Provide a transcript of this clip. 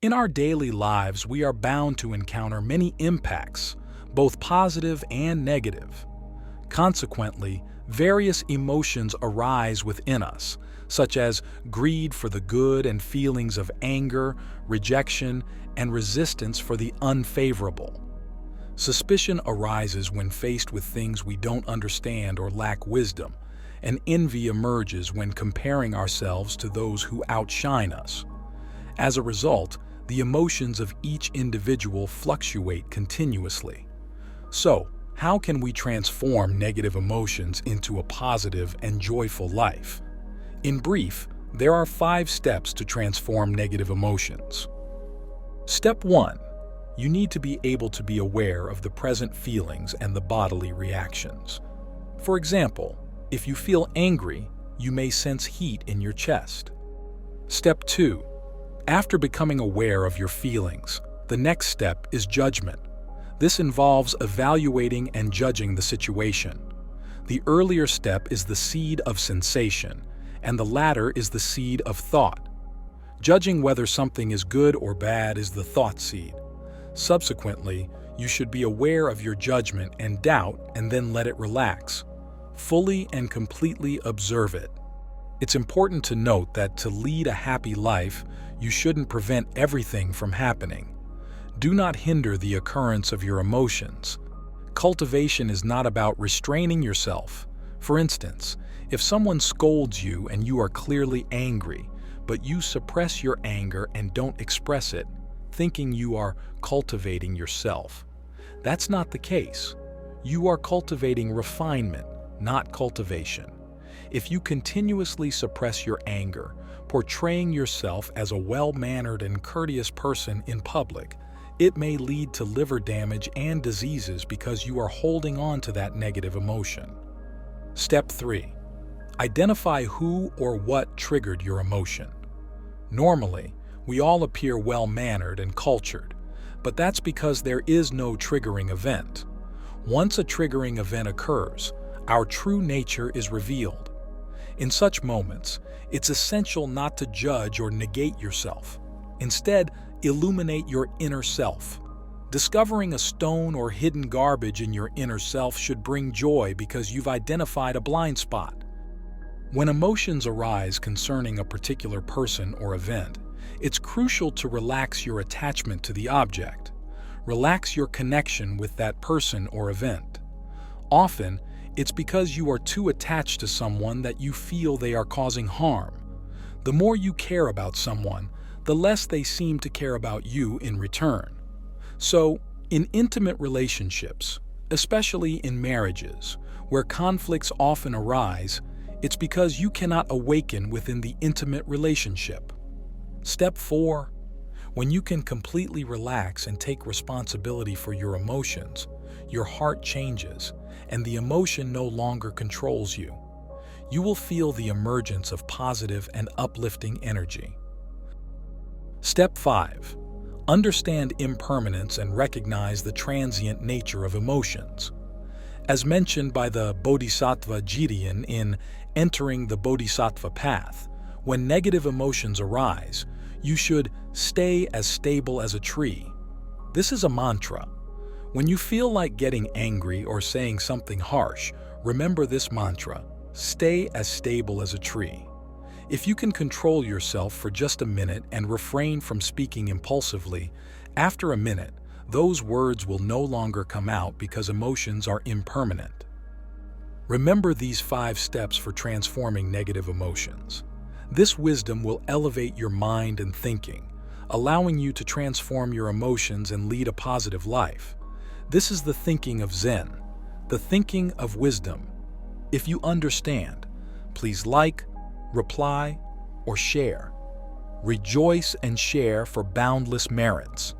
In our daily lives, we are bound to encounter many impacts, both positive and negative. Consequently, various emotions arise within us, such as greed for the good and feelings of anger, rejection, and resistance for the unfavorable. Suspicion arises when faced with things we don't understand or lack wisdom, and envy emerges when comparing ourselves to those who outshine us. As a result, the emotions of each individual fluctuate continuously. So, how can we transform negative emotions into a positive and joyful life? In brief, there are 5 steps to transform negative emotions. Step 1. You need to be able to be aware of the present feelings and the bodily reactions. For example, if you feel angry, you may sense heat in your chest. Step 2. After becoming aware of your feelings, the next step is judgment. This involves evaluating and judging the situation. The earlier step is the seed of sensation, and the latter is the seed of thought. Judging whether something is good or bad is the thought seed. Subsequently, you should be aware of your judgment and doubt and then let it relax. Fully and completely observe it. It's important to note that to lead a happy life, you shouldn't prevent everything from happening. Do not hinder the occurrence of your emotions. Cultivation is not about restraining yourself. For instance, if someone scolds you and you are clearly angry, but you suppress your anger and don't express it, thinking you are cultivating yourself. That's not the case. You are cultivating refinement, not cultivation. If you continuously suppress your anger, portraying yourself as a well-mannered and courteous person in public, it may lead to liver damage and diseases because you are holding on to that negative emotion. Step 3. Identify who or what triggered your emotion. Normally, we all appear well-mannered and cultured, but that's because there is no triggering event. Once a triggering event occurs, our true nature is revealed. In such moments, it's essential not to judge or negate yourself. Instead, illuminate your inner self. Discovering a stone or hidden garbage in your inner self should bring joy because you've identified a blind spot. When emotions arise concerning a particular person or event, it's crucial to relax your attachment to the object. Relax your connection with that person or event. Often, it's because you are too attached to someone that you feel they are causing harm. The more you care about someone, the less they seem to care about you in return. So, in intimate relationships, especially in marriages, where conflicts often arise, it's because you cannot awaken within the intimate relationship. Step 4. When you can completely relax and take responsibility for your emotions, your heart changes, and the emotion no longer controls you. You will feel the emergence of positive and uplifting energy. Step 5. Understand impermanence and recognize the transient nature of emotions. As mentioned by the Bodhisattva Gideon in Entering the Bodhisattva Path, when negative emotions arise, you should stay as stable as a tree. This is a mantra. When you feel like getting angry or saying something harsh, remember this mantra: stay as stable as a tree. If you can control yourself for just a minute and refrain from speaking impulsively, after a minute, those words will no longer come out because emotions are impermanent. Remember these 5 steps for transforming negative emotions. This wisdom will elevate your mind and thinking, allowing you to transform your emotions and lead a positive life. This is the thinking of Zen, the thinking of wisdom. If you understand, please like, reply, or share. Rejoice and share for boundless merits.